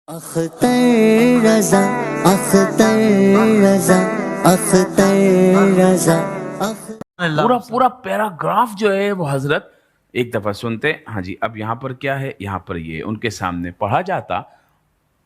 اختر رضا اختر رضا اختر رضا پورا پورا پیراگراف جو ہے وہ حضرت ایک دفعہ سنتے، ہاں جی اب یہاں پر کیا ہے، یہاں پر یہ ان کے سامنے پڑھا جاتا،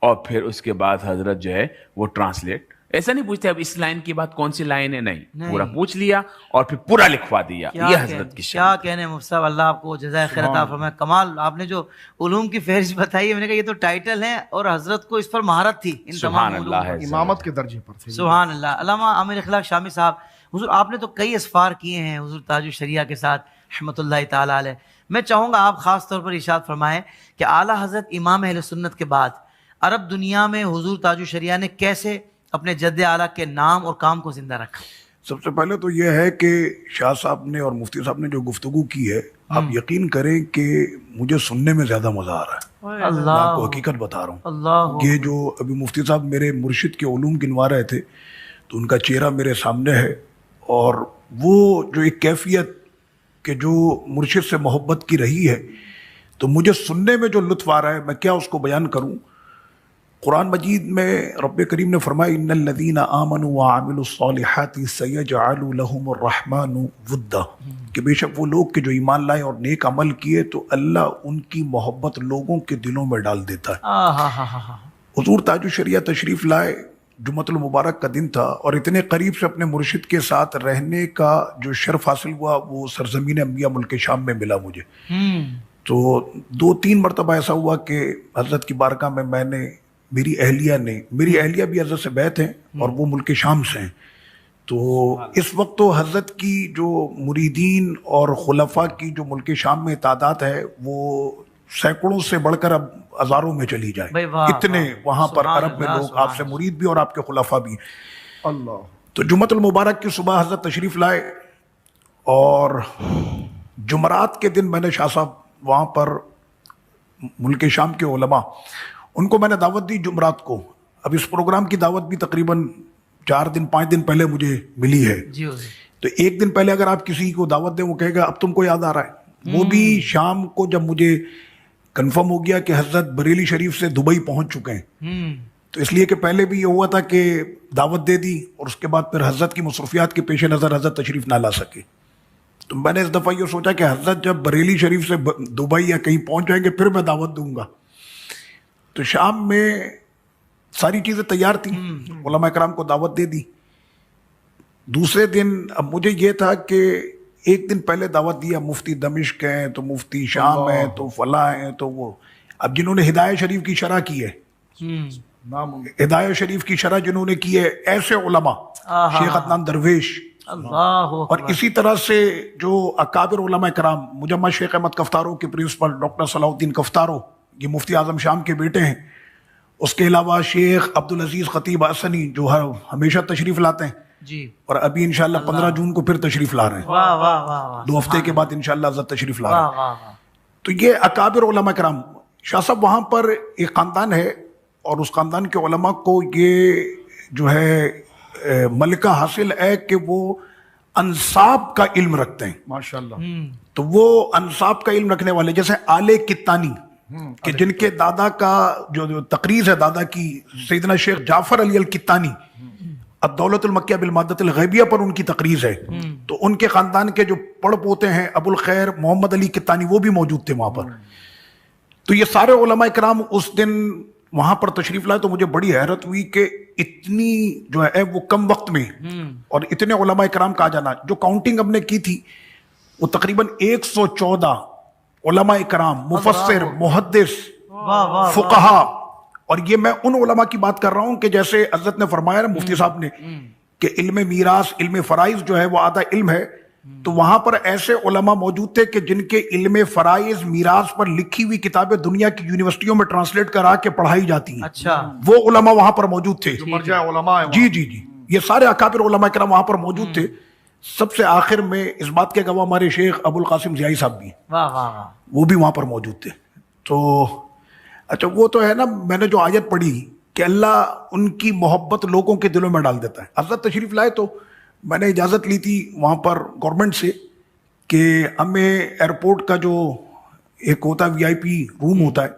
اور پھر اس کے بعد حضرت جو ہے وہ ٹرانسلیٹ، ایسا نہیں پوچھتے اب اس لائن کی بات کون سی لائن ہے، نہیں پورا پوچھ لیا اور پھر پورا لکھوا دیا. یہ حضرت کی شان. کیا کہنے مفتی صاحب، اللہ آپ کو جزائے خیر عطا فرمائے. کمال، آپ نے جو علوم کی فہرست بتائی ہے، میں نے کہا یہ تو ٹائٹل ہے، اور حضرت کو اس پر مہارت تھی ان تمام علوم پر. امامت کے درجے پر تھے. سبحان اللہ. علامہ عامر اخلاق شامی صاحب، حضور آپ نے تو کئی اسفار کیے ہیں حضور تاج الشریعہ کے ساتھ رحمۃ اللہ تعالیٰ علیہ. میں چاہوں گا آپ خاص طور پر ارشاد فرمائیں کہ اعلیٰ حضرت امام اہل سنت کے بعد عرب دنیا میں حضور تاج الشریعہ نے کیسے اپنے جد اعلیٰ کے نام اور کام کو زندہ رکھا؟ سب سے پہلے تو یہ ہے کہ شاہ صاحب نے اور مفتی صاحب نے جو گفتگو کی ہے، آپ یقین کریں کہ مجھے سننے میں زیادہ مزہ آ رہا ہے. میں آپ کو حقیقت بتا رہا ہوں. اللہ، یہ جو ابھی مفتی صاحب میرے مرشد کے علوم گنوا رہے تھے، تو ان کا چہرہ میرے سامنے ہے، اور وہ جو ایک کیفیت کہ جو مرشد سے محبت کی رہی ہے، تو مجھے سننے میں جو لطف آ رہا ہے میں کیا اس کو بیان کروں. قرآن مجید میں رب کریم نے فرمایا ان الذین آمنوا وعملوا الصالحات سیجعل لهم الرحمن ودا، کہ بے شک وہ لوگ کہ جو ایمان لائے اور نیک عمل کیے تو اللہ ان کی محبت لوگوں کے دلوں میں ڈال دیتا ہے. حضور تاج الشریعہ تشریف لائے، جمعۃ المبارک کا دن تھا، اور اتنے قریب سے اپنے مرشد کے ساتھ رہنے کا جو شرف حاصل ہوا وہ سرزمین انبیاء ملک شام میں ملا مجھے. تو 2-3 مرتبہ ایسا ہوا کہ حضرت کی بارگاہ میں نے میری اہلیہ بھی حضرت سے بیعت ہیں اور وہ ملک شام سے ہیں. تو اس وقت تو حضرت کی جو مریدین اور خلفاء کی جو ملک شام میں تعداد ہے وہ سینکڑوں سے بڑھ کر اب ہزاروں میں چلی جائے. اتنے وہاں پر عرب میں لوگ آپ سے مرید بھی اور آپ کے خلفاء بھی. اللہ. تو جمعۃ المبارک کی صبح حضرت تشریف لائے، اور جمعرات کے دن میں نے شاہ صاحب وہاں پر ملک شام کے علماء، ان کو میں نے دعوت دی جمعرات کو. اب اس پروگرام کی دعوت بھی تقریباً 4-5 دن پہلے مجھے ملی ہے. تو ایک دن پہلے اگر آپ کسی کو دعوت دیں، وہ کہے گا اب تم کو یاد آ رہا ہے. وہ بھی شام کو جب مجھے کنفرم ہو گیا کہ حضرت بریلی شریف سے دبئی پہنچ چکے ہیں، تو اس لیے کہ پہلے بھی یہ ہوا تھا کہ دعوت دے دی اور اس کے بعد پھر حضرت کی مصروفیات کے پیش نظر حضرت تشریف نہ لا سکے. تو میں نے اس دفعہ یہ سوچا کہ حضرت جب بریلی شریف سے دبئی یا کہیں پہنچ جائیں گے پھر میں دعوت دوں گا. تو شام میں ساری چیزیں تیار تھیں، علماء کرام کو دعوت دے دی. دوسرے دن اب مجھے یہ تھا کہ ایک دن پہلے دعوت دیا، مفتی دمشق ہیں تو مفتی شام ہیں تو فلاں ہیں، تو وہ اب جنہوں نے ہدایت شریف کی شرح کی ہے، ہدایت شریف کی شرح جنہوں نے کی ہے ایسے علماء، شیخ عدنان درویش، اور اسی طرح سے جو اکابر علماء کرام، مجمع شیخ احمد کفتارو کے پرنسپل ڈاکٹر صلاح الدین کفتارو، یہ مفتی اعظم شام کے بیٹے ہیں. اس کے علاوہ شیخ عبدالعزیز خطیب حسنی جو ہمیشہ تشریف لاتے ہیں، اور ابھی انشاءاللہ 15 جون کو پھر تشریف لا رہے ہیں. 2 ہفتے کے بعد انشاءاللہ حضرت تشریف لا رہے ہیں. تو یہ اکابر علماء کرام، شاہ صاحب وہاں پر ایک خاندان ہے، اور اس خاندان کے علماء کو یہ جو ہے ملکہ حاصل ہے کہ وہ انصاب کا علم رکھتے ہیں. ماشاءاللہ. تو وہ انصاب کا علم رکھنے والے، جیسے آل کتانی کہ جن کے دادا کا جو تقریر ہے، دادا کی سیدنا شیخ جعفر علی الکتانی، الدولت المکیہ بالمادۃ الغیبیہ پر ان کی تقریر ہے. تو ان کے خاندان کے جو پڑ پوتے ہیں ابو الخیر محمد علی کتانی، وہ بھی موجود تھے وہاں پر. تو یہ سارے علماء کرام اس دن وہاں پر تشریف لائے. تو مجھے بڑی حیرت ہوئی کہ اتنی جو ہے وہ کم وقت میں اور اتنے علماء کرام کا آ جانا. جو کاؤنٹنگ ہم نے کی تھی وہ تقریباً 114 علماء کرام، مفسر، محدث، فقہا. اور یہ میں ان علماء کی بات کر رہا ہوں کہ جیسے حضرت نے فرمایا نا مفتی صاحب نے کہ علم میراث، علم فرائض جو ہے وہ آدھا علم ہے. تو وہاں پر ایسے علماء موجود تھے کہ جن کے علم فرائض، میراث پر لکھی ہوئی کتابیں دنیا کی یونیورسٹیوں میں ٹرانسلیٹ کرا کے پڑھائی جاتی ہیں. وہ علماء وہاں پر موجود تھے. جی یہ سارے اکابر علماء کرام وہاں پر موجود تھے. سب سے آخر میں اس بات کے گواہ ہمارے شیخ ابو القاسم ضیائی صاحب بھی ہیں، وہ بھی وہاں پر موجود تھے. تو اچھا وہ تو ہے نا، میں نے جو آیت پڑھی کہ اللہ ان کی محبت لوگوں کے دلوں میں ڈال دیتا ہے. حضرت تشریف لائے تو میں نے اجازت لی تھی وہاں پر گورنمنٹ سے کہ ہمیں ایئرپورٹ کا جو ایک ہوتا ہے VIP روم ہوتا ہے،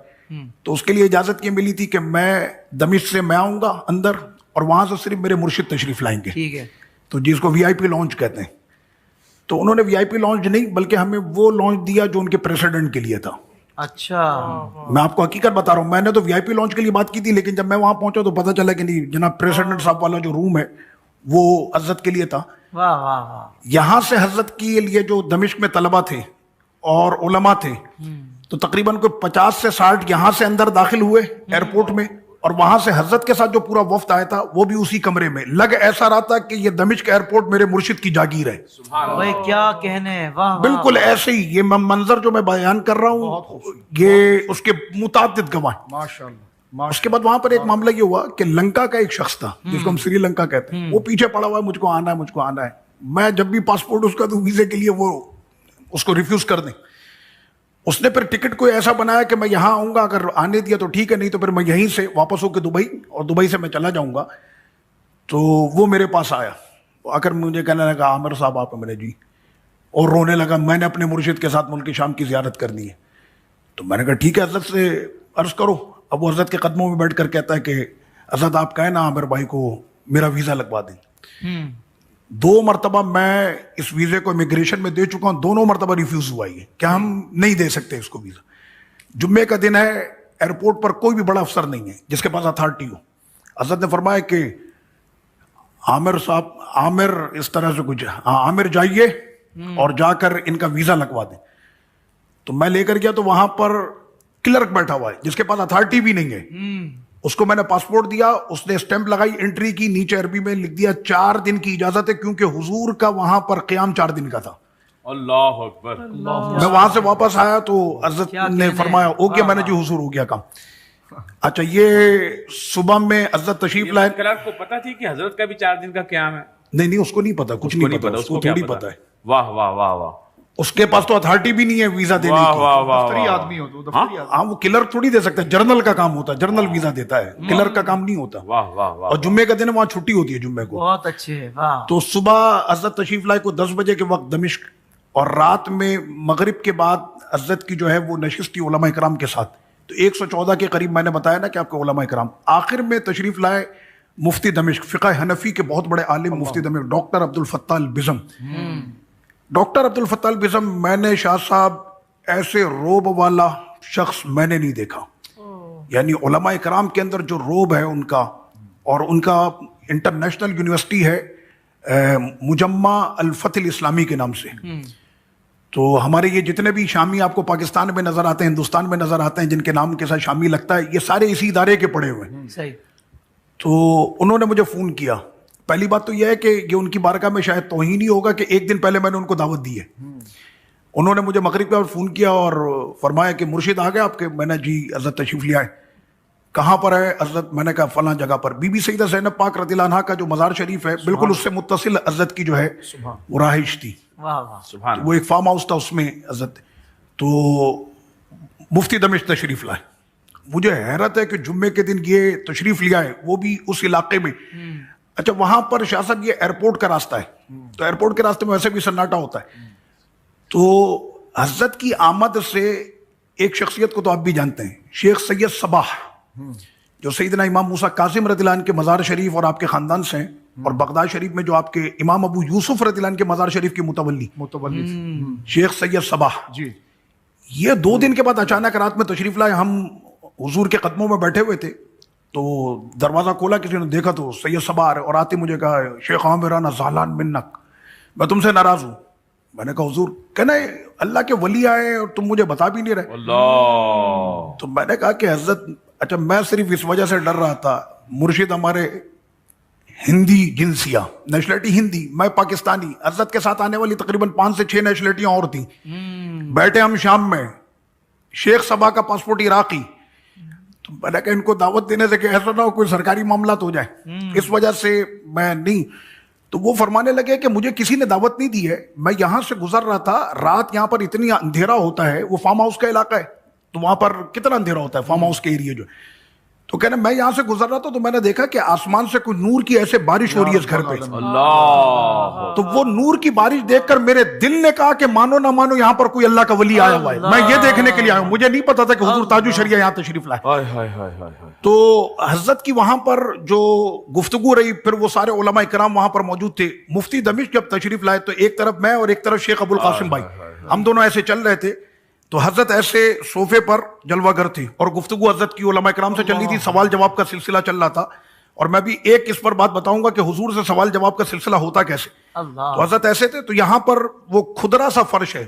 تو اس کے لیے اجازت یہ ملی تھی کہ میں دمشق سے میں آؤں گا اندر اور وہاں سے صرف میرے مرشد تشریف لائیں گے. ٹھیک ہے. تو جس کو وی آئی پی لانچ کہتے ہیں. تو انہوں نے وی آئی پی لانچ نہیں بلکہ ہمیں وہ لانچ دیا جو ان کے پریسیڈنٹ کے لیے تھا. اچھا. میں آپ کو حقیقت بتا رہا ہوں, میں نے تو وی آئی پی لانچ کے لیے بات کی تھی, لیکن جب میں وہاں پہنچا تو پتا چلا کہ نہیں جناب, پریسیڈنٹ صاحب والا جو روم ہے وہ حضرت کے لیے تھا. واہ واہ واہ. یہاں سے حضرت کے لیے جو دمشق میں طلبہ تھے اور علماء تھے تو تقریباً کوئی 50 سے 60 یہاں سے اندر داخل ہوئے ایئرپورٹ میں, اور وہاں سے حضرت کے ساتھ جو پورا وفد آیا تھا وہ بھی اسی کمرے میں. لگ ایسا رہا تھا کہ یہ دمشق ایئرپورٹ میرے مرشد کی جاگیر ہے. بھائی کیا کہنے. واہ. بالکل ایسے ہی. یہ منظر جو میں بیان کر رہا ہوں یہ اس کے متعدد گواہ. ماشاءاللہ. اس کے بعد وہاں پر ایک معاملہ یہ ہوا کہ لنکا کا ایک شخص تھا جس کو ہم سری لنکا کہتے ہیں, وہ پیچھے پڑا ہوا ہے, مجھ کو آنا ہے, مجھ کو آنا ہے. میں جب بھی پاسپورٹ اس کا دوں ویزے کے لیے وہ اس کو ریفیوز کر دیں. اس نے پھر ٹکٹ کو ایسا بنایا کہ میں یہاں آؤں گا, اگر آنے دیا تو ٹھیک ہے, نہیں تو پھر میں یہیں سے واپس ہو کے دبئی, اور دبئی سے میں چلا جاؤں گا. تو وہ میرے پاس آیا, آ کر مجھے کہنے لگا عامر صاحب آپ میں نے جی, اور رونے لگا. میں نے اپنے مرشد کے ساتھ ملک شام کی زیارت کرنی ہے. تو میں نے کہا ٹھیک ہے حضرت سے عرض کرو. اب وہ حضرت کے قدموں میں بیٹھ کر کہتا ہے کہ حضرت آپ کہیں نا عامر بھائی کو میرا ویزا لگوا دیں. 2 مرتبہ میں اس ویزے کو امیگریشن میں دے چکا ہوں, دونوں مرتبہ ریفیوز ہوا ہے کہ ہم نہیں دے سکتے اس کو ویزا. جمعے کا دن ہے, ایئرپورٹ پر کوئی بھی بڑا افسر نہیں ہے جس کے پاس اتھارٹی ہو. حضرت نے فرمایا کہ عامر صاحب, عامر اس طرح سے کچھ, عامر جائیے اور جا کر ان کا ویزا لگوا دیں. تو میں لے کر گیا تو وہاں پر کلرک بیٹھا ہوا ہے جس کے پاس اتھارٹی بھی نہیں ہے. اس کو میں نے پاسپورٹ دیا, اس نے اسٹیمپ لگائی, انٹری کی, نیچے عربی میں لکھ دیا 4 دن کی اجازت ہے, کیونکہ حضور کا وہاں پر قیام 4 دن کا تھا. اللہ اکبر. میں وہاں سے واپس آیا تو حضرت نے فرمایا ہو گیا. میں نے جی حضور ہو گیا کام. اچھا یہ صبح میں حضرت تشریف لائے. کلرک کو پتا تھی کہ حضرت کا بھی 4 دن کا قیام ہے؟ نہیں اس کو نہیں پتا, کچھ نہیں پتا, اس کو تھوڑی پتا ہے. واہ واہ واہ واہ. اس کے پاس تو اتھارٹی بھی نہیں ہے ویزا دینے کی. دفتری آدمی ہو تو دفتری آدمی. ہاں وہ کلرک تھوڑی دے سکتا ہے, جرنل کا کام ہوتا ہے, جرنل ویزا دیتا ہے, کلرک کا کام نہیں ہوتا. واہ واہ واہ. اور جمعے کا دن وہاں چھٹی ہوتی ہے جمعے کو. بہت اچھے. واہ. تو صبح حضرت تشریف لائے کو 10 بجے کے وقت دمشق, اور رات میں مغرب کے بعد حضرت کی جو ہے وہ نشست تھی علماء اکرام کے ساتھ. تو 114 کے قریب میں نے بتایا نا کہ آپ کے علماء اکرام. آخر میں تشریف لائے مفتی دمشق, فقہ حنفی کے بہت بڑے عالم مفتی دمشق, ڈاکٹر عبد الفتاح البزم. ڈاکٹر عبد الفتاح البزم, میں نے شاہ صاحب ایسے روب والا شخص میں نے نہیں دیکھا. یعنی علماء اکرام کے اندر جو روب ہے ان کا, اور ان کا انٹرنیشنل یونیورسٹی ہے مجمع الفتح الاسلامی کے نام سے. تو ہمارے یہ جتنے بھی شامی آپ کو پاکستان میں نظر آتے ہیں, ہندوستان میں نظر آتے ہیں, جن کے نام کے ساتھ شامی لگتا ہے, یہ سارے اسی ادارے کے پڑھے ہوئے ہیں. صحیح. تو انہوں نے مجھے فون کیا. پہلی بات تو یہ ہے کہ یہ ان کی بارگاہ میں شاید توہین ہی ہوگا کہ 1 دن پہلے میں نے ان کو دعوت دی ہے. انہوں نے مجھے مغرب کے وقت فون کیا اور فرمایا کہ مرشد آ گئے آپ کے. میں نے جی حضرت تشریف لے آئے. کہاں پر ہے حضرت؟ میں نے کہا فلاں جگہ پر. بی بی سیدہ زینب پاک رضی اللہ عنہا کا جو مزار شریف ہے بالکل اس سے متصل حضرت کی جو ہے وہ رہائش تھی. واہ واہ. سبحان. وہ ایک فارم ہاؤس تھا, اس میں حضرت. تو مفتی دمشق تشریف لائے. مجھے حیرت ہے کہ جمعے کے دن یہ تشریف لیا ہے, وہ بھی اس علاقے میں. اچھا وہاں پر شاہ صاحب یہ ایئرپورٹ کا راستہ ہے, تو ایئرپورٹ کے راستے میں ویسے بھی سناٹا ہوتا ہے. تو حضرت کی آمد سے ایک شخصیت کو تو آپ بھی جانتے ہیں, شیخ سید صباح, جو سیدنا امام موسیٰ کاظم رضی اللہ عنہ کے مزار شریف اور آپ کے خاندان سے ہیں, اور بغداد شریف میں جو آپ کے امام ابو یوسف رضی اللہ عنہ کے مزار شریف کی متولی شیخ سید صباح جی. یہ 2 دن کے بعد اچانک رات میں تشریف لائے. ہم حضور کے قدموں میں بیٹھے ہوئے تھے, تو دروازہ کھولا, کسی نے دیکھا تو سید صباح اور آتے مجھے کہا شیخ عامرانہ زعلان منک, میں تم سے ناراض ہوں. میں نے کہا حضور, کہنا اللہ کے ولی آئے اور تم مجھے بتا بھی نہیں رہے. اللہ. تو میں نے کہا کہ حضرت اچھا میں صرف اس وجہ سے ڈر رہا تھا, مرشد ہمارے ہندی جنسیہ, نیشنلٹی ہندی, میں پاکستانی. حضرت کے ساتھ آنے والی تقریباً 5 سے 6 نیشنلٹیاں اور تھیں. بیٹھے ہم شام میں, شیخ صباح کا پاسپورٹ عراقی. تو میں نے کہا ان کو دعوت دینے سے کہ ایسا نہ ہو کوئی سرکاری معاملات ہو جائے, اس وجہ سے میں نہیں. تو وہ فرمانے لگے کہ مجھے کسی نے دعوت نہیں دی ہے, میں یہاں سے گزر رہا تھا, رات یہاں پر اتنی اندھیرا ہوتا ہے, وہ فارم ہاؤس کا علاقہ ہے تو وہاں پر کتنا اندھیرا ہوتا ہے فارم ہاؤس کے ایریا جو. تو تو کہنا میں یہاں سے گزر رہا تھا تو میں نے دیکھا کہ آسمان سے کوئی نور کی ایسے بارش ہو رہی ہے اس گھر پہ. اللہ. تو وہ نور کی بارش دیکھ کر میرے دل نے کہا کہ مانو نہ مانو یہاں پر کوئی اللہ کا ولی آیا ہوا ہے. میں یہ دیکھنے کے لیے آیا ہوں, مجھے نہیں پتا تھا کہ حضور تاج الشریعہ یہاں تشریف لائے. ہائے ہائے ہائے ہائے. تو حضرت کی وہاں پر جو گفتگو رہی, پھر وہ سارے علماء کرام وہاں پر موجود تھے. مفتی دمشق جب تشریف لائے تو ایک طرف میں اور ایک طرف شیخ ابو القاسم بھائی, ہم دونوں ایسے چل رہے تھے. تو حضرت ایسے صوفے پر جلوہ گر تھی اور گفتگو حضرت کی علماء کرام سے چل رہی تھی, سوال جواب کا سلسلہ چل رہا تھا. اور میں بھی ایک اس پر بات بتاؤں گا کہ حضور سے سوال جواب کا سلسلہ ہوتا کیسے. تو حضرت ایسے تھے, تو یہاں پر وہ کھدرا سا فرش ہے,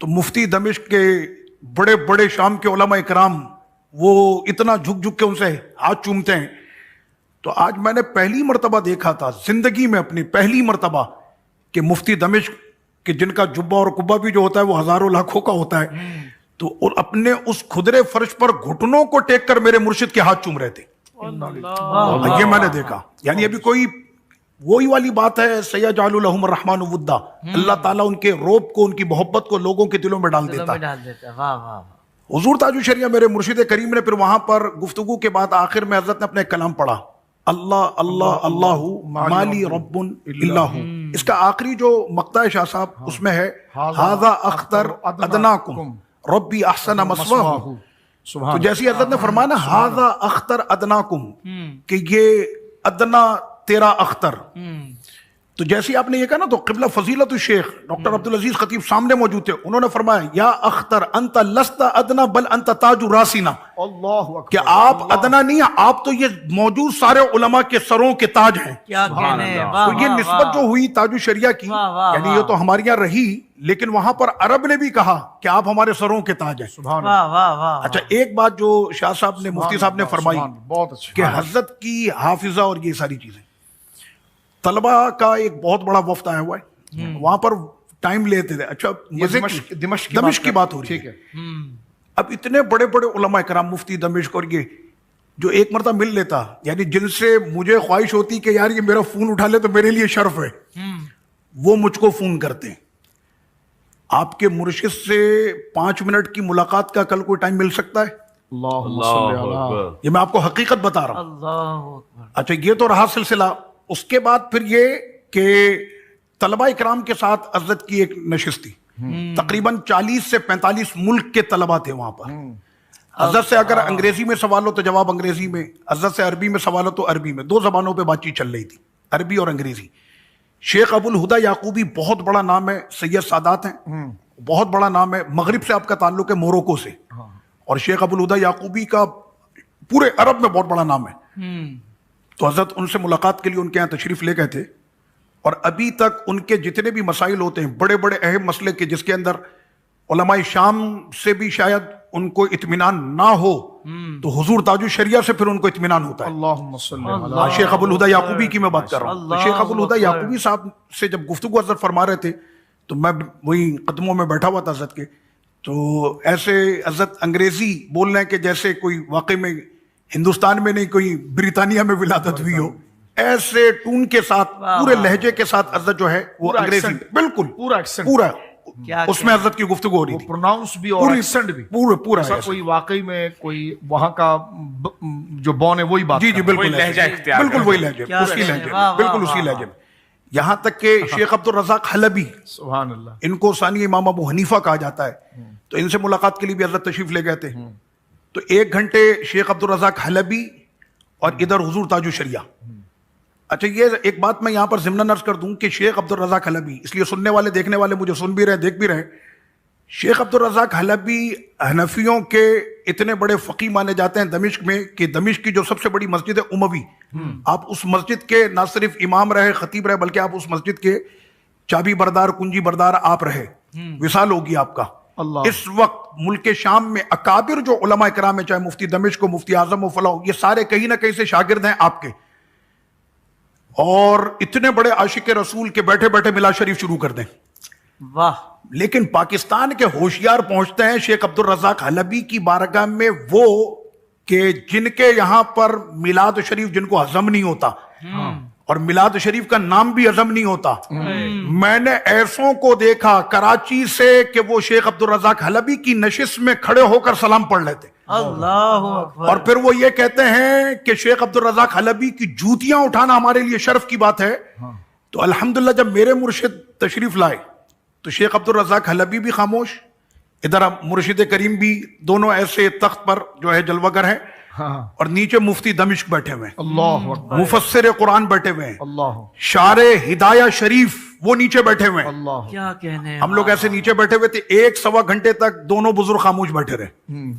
تو مفتی دمشق کے بڑے بڑے شام کے علماء کرام وہ اتنا جھک جھک کے ان سے ہاتھ چومتے ہیں. تو آج میں نے پہلی مرتبہ دیکھا تھا زندگی میں, اپنی پہلی مرتبہ, کہ مفتی دمشق کہ جن کا جبہ اور قبہ بھی جو ہوتا ہے وہ ہزاروں لاکھوں کا ہوتا ہے, تو اپنے اس کھدرے فرش پر گھٹنوں کو ٹیک کر میرے مرشد کے ہاتھ چوم رہے تھے. یہ میں نے دیکھا. یعنی ابھی کوئی وہی والی بات ہے, سیجعل لہم الرحمن ودا, اللہ تعالیٰ ان کے روب کو, ان کی محبت کو لوگوں کے دلوں میں ڈال دیتا ہے. حضور تاج الشریعہ میرے مرشد کریم نے پھر وہاں پر گفتگو کے بعد آخر میں حضرت نے اپنا ایک کلام پڑھا, اللہ اللہ اللہ مالی رب اللہ. اس کا آخری جو مقطع ہے شاہ صاحب, اس میں ہے ھذا اختر ادناکم ربی احسن مثواہ. تو جیسی حضرت نے فرمایا نا ھذا اختر ادناکم, کہ یہ ادنا تیرا اختر, تو جیسی آپ نے یہ کہا نا, تو قبلہ فضیلت الشیخ ڈاکٹر عبدالعزیز خطیب سامنے موجود تھے, انہوں نے فرمایا یا اختر انت لست ادنا بل انت تاج راسینا, کہ آپ ادنا نہیں ہیں, آپ تو یہ موجود سارے علماء کے سروں کے تاج ہیں. تو یہ نسبت جو ہوئی تاج الشریعہ کی, یعنی یہ تو ہمارے یہاں رہی, لیکن وہاں پر عرب نے بھی کہا کہ آپ ہمارے سروں کے تاج ہیں. اچھا, ایک بات جو شاہ صاحب نے, مفتی صاحب نے فرمائی کہ حضرت کی حافظہ اور یہ ساری چیزیں, طلبہ کا ایک بہت بڑا وفد آیا ہوا ہے وہاں پر, ٹائم لیتے تھے. اچھا, دمشق کی بات ہو رہی ہے. اب اتنے بڑے بڑے علماء کرام, مفتی دمشق اور یہ, جو ایک مرتبہ مل لیتا, یعنی جن سے مجھے خواہش ہوتی کہ یار یہ میرا فون اٹھا لے تو میرے لیے شرف ہے, وہ مجھ کو فون کرتے ہیں. آپ کے مرشد سے 5 منٹ کی ملاقات کا کل کوئی ٹائم مل سکتا ہے؟ یہ میں آپ کو حقیقت بتا رہا ہوں. اچھا, یہ تو رہا سلسلہ. اس کے بعد پھر یہ کہ طلبہ اکرام کے ساتھ حضرت کی ایک نشست تھی, تقریباً 40 سے 45 ملک کے طلبہ تھے وہاں پر. حضرت سے اگر انگریزی میں سوال ہو تو جواب انگریزی میں, حضرت سے عربی میں سوال ہو تو عربی میں, 2 زبانوں پہ بات چیت چل رہی تھی, عربی اور انگریزی. شیخ ابو الہدیٰ یعقوبی بہت بڑا نام ہے, سید سادات ہیں, بہت بڑا نام ہے. مغرب سے آپ کا تعلق ہے, موروکو سے, اور شیخ ابو الہدیٰ یعقوبی کا پورے عرب میں بہت بڑا نام ہے. تو حضرت ان سے ملاقات کے لیے ان کے یہاں تشریف لے گئے تھے, اور ابھی تک ان کے جتنے بھی مسائل ہوتے ہیں بڑے بڑے اہم مسئلے کے, جس کے اندر علماء شام سے بھی شاید ان کو اطمینان نہ ہو, تو حضور تاج الشریعہ سے پھر ان کو اطمینان ہوتا ہے. اللہم صلی اللہ. شیخ ابو الہدیٰ یعقوبی کی میں بات کر رہا ہوں. تو شیخ ابو الہدیٰ یعقوبی صاحب سے جب گفتگو حضرت فرما رہے تھے تو میں وہی قدموں میں بیٹھا ہوا تھا حضرت کے, تو ایسے حضرت انگریزی بول رہے ہیں کہ جیسے کوئی واقعی میں ہندوستان میں نہیں, کوئی برطانیہ میں ولادت ہوئی ہو, ایسے ٹون کے ساتھ, پورے لہجے کے ساتھ حضرت جو ہے وہ انگریزی بالکل پورا اس میں حضرت کی گفتگو ہو رہی تھی, پروناؤنس بھی اور ایکسنٹ بھی پورا. کوئی واقعی میں کوئی وہاں کا جو بون ہے وہی بات, جی بالکل بالکل وہی لہجے, اسی لہجے بالکل اسی لہجے میں. یہاں تک کہ شیخ عبد الرزاق حلبی, سبحان اللہ, ان کو ثانی امام ابو حنیفہ کہا جاتا ہے, تو ان سے ملاقات کے لیے بھی حضرت تشریف لے گئے تھے. تو 1 گھنٹے شیخ عبد الرزاق حلبی اور ادھر حضور تاج الشریعہ. اچھا, یہ ایک بات میں یہاں پر ضمن عرض کر دوں کہ شیخ عبد الرزاق حلبی, اس لیے سننے والے دیکھنے والے مجھے سن بھی رہے دیکھ بھی رہے, شیخ عبد الرزاق حلبی حنفیوں کے اتنے بڑے فقی مانے جاتے ہیں دمشق میں, کہ دمشق کی جو سب سے بڑی مسجد ہے اموی, آپ اس مسجد کے نہ صرف امام رہے, خطیب رہے, بلکہ آپ اس مسجد کے چابی بردار, کنجی بردار آپ رہے. وصال ہوگی آپ کا. اس وقت ملک شام میں اکابر جو علماء کرام ہیں, چاہے مفتی دمشق ہو, مفتی اعظم ہو, فلاں, یہ سارے کہیں نہ کہیں سے شاگرد ہیں آپ کے, اور اتنے بڑے عاشق رسول کے بیٹھے بیٹھے ملاد شریف شروع کر دیں. واہ. لیکن پاکستان کے ہوشیار پہنچتے ہیں شیخ عبد الرزاق حلبی کی بارگاہ میں, وہ کہ جن کے یہاں پر میلاد شریف جن کو ہضم نہیں ہوتا, اور میلاد شریف کا نام بھی ہضم نہیں ہوتا. میں نے ایسوں کو دیکھا کراچی سے کہ وہ شیخ عبد الرزاق حلبی کی نشست میں کھڑے ہو کر سلام پڑھ لیتے. اللہ اکبر. اور پھر وہ یہ کہتے ہیں کہ شیخ عبدالرزاق حلبی کی جوتیاں اٹھانا ہمارے لیے شرف کی بات ہے. تو الحمدللہ جب میرے مرشد تشریف لائے تو شیخ عبدالرزاق حلبی بھی خاموش، ادھر مرشد کریم بھی، دونوں ایسے تخت پر جو ہے جلوہ گر ہیں، اور نیچے مفتی دمشق بیٹھے ہوئے ہیں، اللہ اکبر، مفسر قرآن بیٹھے ہوئے ہیں، اللہ شارع ہدایہ شریف وہ نیچے بیٹھے ہوئے ہیں. اللہ. کیا کہنے. ہم لوگ ایسے نیچے بیٹھے ہوئے تھے، 1-1.25 گھنٹے تک دونوں بزرگ خاموش بیٹھے رہے.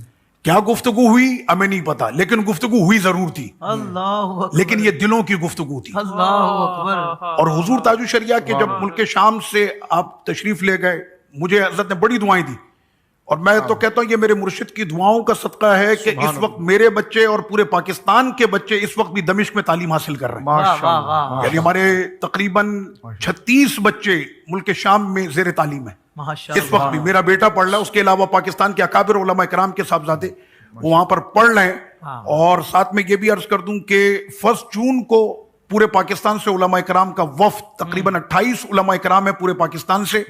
کیا گفتگو ہوئی ہمیں نہیں پتا، لیکن گفتگو ہوئی ضرور تھی، اللہ اکبر. لیکن یہ دلوں کی گفتگو تھی. اللہ اکبر. اور حضور تاج الشریعہ کے جب ملک شام سے آپ تشریف لے گئے، مجھے حضرت نے بڑی دعائیں دی، اور میں تو کہتا ہوں یہ میرے مرشد کی دعاؤں کا صدقہ ہے کہ اس وقت میرے بچے اور پورے پاکستان کے بچے اس وقت بھی دمشق میں تعلیم حاصل کر رہے ہیں. ماشاء اللہ. یعنی ہمارے تقریباً 36 بچے ملک شام میں زیر تعلیم ہیں ماشاء اس وقت بھی. میرا بیٹا پڑھ رہا ہے، اس کے علاوہ پاکستان کے اکابر علماء کرام کے صاحبزادے وہ وہاں پر پڑھ رہے ہیں. اور ساتھ میں یہ بھی عرض کر دوں کہ 1 جون کو پورے پاکستان سے علماء کرام کا وفد، تقریباً 28 علماء کرام ہے پورے پاکستان سے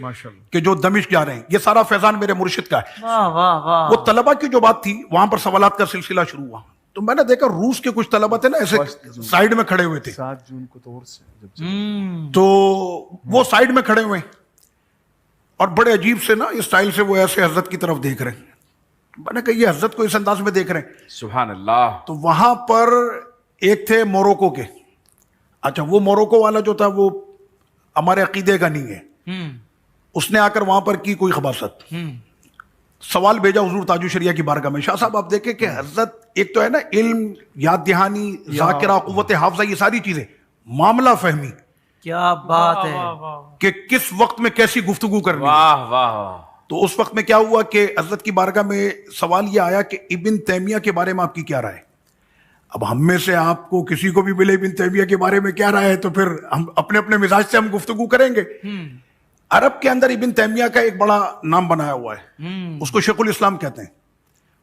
کہ جو دمشق جا رہے ہیں. یہ سارا فیضان میرے مرشد کا ہے. واہ واہ واہ. وہ طلبہ کی جو بات تھی وہاں پر سوالات کا سلسلہ شروع ہوا، تو میں نے دیکھا روس کے کچھ طلبہ تھے نا ایسے سائیڈ میں کھڑے ہوئے تھے. 7 جون کو طور سے تو وہ سائیڈ میں کھڑے ہوئے اور بڑے عجیب سے نا اسٹائل سے وہ ایسے حضرت کی طرف دیکھ رہے ہیں. میں نے کہا یہ حضرت کو اس انداز میں دیکھ رہے ہیں. سبحان اللہ. تو وہاں پر ایک تھے موروکو کے. اچھا وہ موروکو والا جو تھا وہ ہمارے عقیدے کا نہیں ہے. اس نے آ کر وہاں پر کی کوئی خباثت، سوال بھیجا حضور تاج الشریعہ کی بارگاہ میں. شاہ صاحب آپ دیکھیں کہ حضرت ایک تو ہے نا علم، یاد دہانی، ذاکرہ، قوت حافظہ، یہ ساری چیزیں، معاملہ فہمی، کیا بات ہے کہ کس وقت میں کیسی گفتگو کرنی. واہ واہ. تو اس وقت میں کیا ہوا کہ حضرت کی بارگاہ میں سوال یہ آیا کہ ابن تیمیہ کے بارے میں آپ کی کیا رائے. اب ہم میں سے آپ کو کسی کو بھی ملے ابن تیمیہ کے بارے میں کیا رائے ہے تو پھر ہم اپنے اپنے مزاج سے ہم گفتگو کریں گے. عرب کے اندر ابن تیمیہ کا ایک بڑا نام بنایا ہوا ہے، اس کو شیخ الاسلام کہتے ہیں.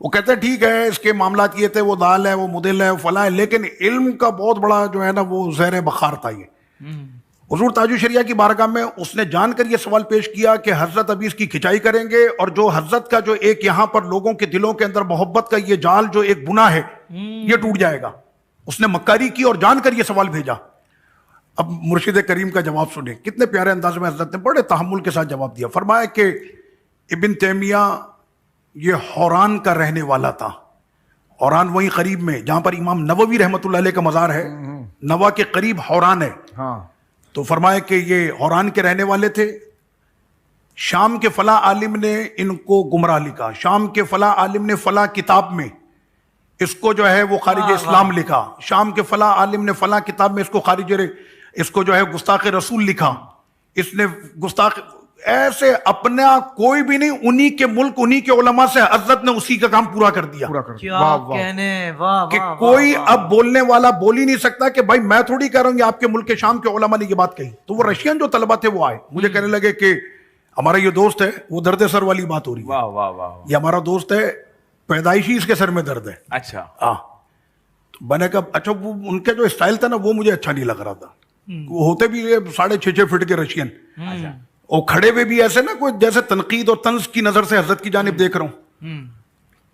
وہ کہتے ہیں ٹھیک ہے اس کے معاملات یہ تھے، وہ دال ہے، وہ مدل ہے، وہ فلاں ہے، لیکن علم کا بہت بڑا جو ہے نا وہ زیر بخار تھا. یہ حضور تاج الشریعہ کی بارگاہ میں اس نے جان کر یہ سوال پیش کیا کہ حضرت ابھی اس کی کھچائی کریں گے، اور جو حضرت کا جو ایک یہاں پر لوگوں کے دلوں کے اندر محبت کا یہ جال جو ایک بنا ہے یہ ٹوٹ جائے گا. اس نے مکاری کی اور جان کر یہ سوال بھیجا. اب مرشد کریم کا جواب سنیں، کتنے پیارے انداز میں حضرت نے بڑے تحمل کے ساتھ جواب دیا. فرمایا کہ ابن تیمیہ یہ حوران کا رہنے والا تھا. حوران وہیں قریب میں جہاں پر امام نووی رحمۃ اللہ علیہ کا مزار ہے، نوا کے قریب حوران ہے. تو فرمایا کہ یہ حوران کے رہنے والے تھے. شام کے فلاں عالم نے ان کو گمراہ لکھا، شام کے فلاں عالم نے فلاں کتاب میں اس کو جو ہے وہ خارج اسلام لکھا، شام کے فلاں عالم نے فلاں کتاب میں اس کو جو ہے گستاخ رسول لکھا، اس نے گستاخ، ایسے اپنا کوئی بھی نہیں، انہی کے ملک انہی کے علماء سے حضرت نے اسی کا کام پورا کر دیا. کیا کہنے. واہ کہ کوئی اب بولنے والا بول ہی نہیں سکتا کہ بھائی میں تھوڑی کہہ رہا ہوں یہ آپ کے ملک کے شام کے علماء نے یہ بات کہی. تو وہ رشین جو طلبہ تھے وہ آئے، مجھے کہنے لگے کہ ہمارا یہ دوست ہے، وہ درد سر والی بات ہو رہی ہے. واہ واہ واہ. یہ ہمارا دوست ہے، پیدائشی اس کے سر میں درد ہے. اچھا. ہاں. تو میں نے کہا اچھا وہ ان کا جو اسٹائل تھا نا وہ مجھے اچھا نہیں لگ رہا تھا. وہ ہوتے بھی 6.5 فٹ کے رشین، اور کھڑے ہوئے بھی ایسے نا کوئی جیسے تنقید اور طنز کی نظر سے حضرت کی جانب دیکھ رہا ہوں.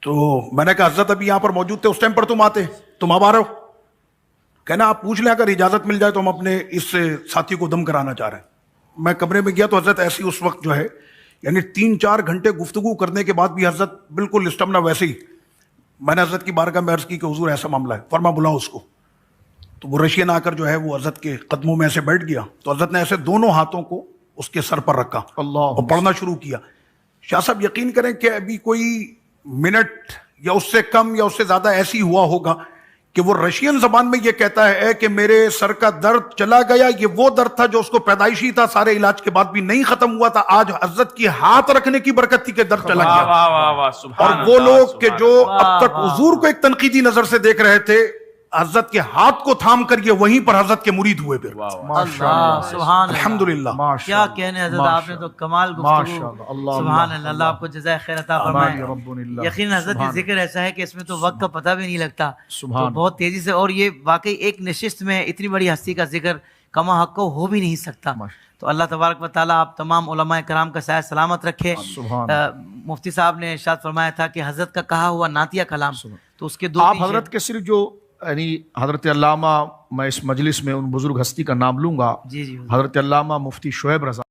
تو میں نے کہا حضرت ابھی یہاں پر موجود تھے، اس ٹائم پر تم آتے، تم اب آ رہے ہو؟ کہنا آپ پوچھ لیں، اگر اجازت مل جائے تو ہم اپنے اس ساتھی کو دم کرانا چاہ رہے ہیں. میں کمرے میں گیا تو حضرت ایسی اس وقت جو ہے یعنی 3-4 گھنٹے گفتگو کرنے کے بعد بھی حضرت بالکل اسٹمنا ویسے ہی. میں نے حضرت کی بارگاہ میں عرض کی کہ حضور ایسا معاملہ ہے، فرما بلاؤ اس کو. تو وہ رشین آ کر جو ہے وہ حضرت کے قدموں میں ایسے بیٹھ گیا. تو حضرت نے ایسے دونوں ہاتھوں کو اس کے سر پر رکھا اور پڑھنا شروع کیا. شاہ صاحب یقین کریں کہ ابھی کوئی منٹ یا اس سے کم یا اس سے زیادہ ایسی ہوا ہوگا کہ وہ رشین زبان میں یہ کہتا ہے کہ میرے سر کا درد چلا گیا. یہ وہ درد تھا جو اس کو پیدائشی تھا، سارے علاج کے بعد بھی نہیں ختم ہوا تھا. آج حضرت کی ہاتھ رکھنے کی برکت تھی کہ درد چلا گیا. اور وہ لوگ کہ جو اب تک حضور کو ایک تنقیدی نظر سے دیکھ رہے تھے، حضرت کے ہاتھ کو تھام کر یہ وہیں پر حضرت کے مرید ہوئے. پھر سبحان الحمدللہ. کیا کہنے حضرت، آپ نے تو کمال گفتگو. سبحان اللہ. اللہ آپ کو جزائے خیر عطا فرمائے. یقین حضرت یہ ذکر ایسا ہے کہ اس میں تو وقت کا پتہ بھی نہیں لگتا، تو بہت تیزی سے. اور یہ واقعی ایک نشست میں اتنی بڑی ہستی کا ذکر کما حق کو ہو بھی نہیں سکتا. تو اللہ تبارک و تعالیٰ آپ تمام علماء کرام کا سایہ سلامت رکھے. مفتی صاحب نے ارشاد فرمایا تھا کہ حضرت کا کہا ہوا نعتیہ کلام، تو اس کے دو آپ حضرت کے صرف جو یعنی حضرت علامہ، میں اس مجلس میں ان بزرگ ہستی کا نام لوں گا، جی حضرت علامہ مفتی شعیب رضا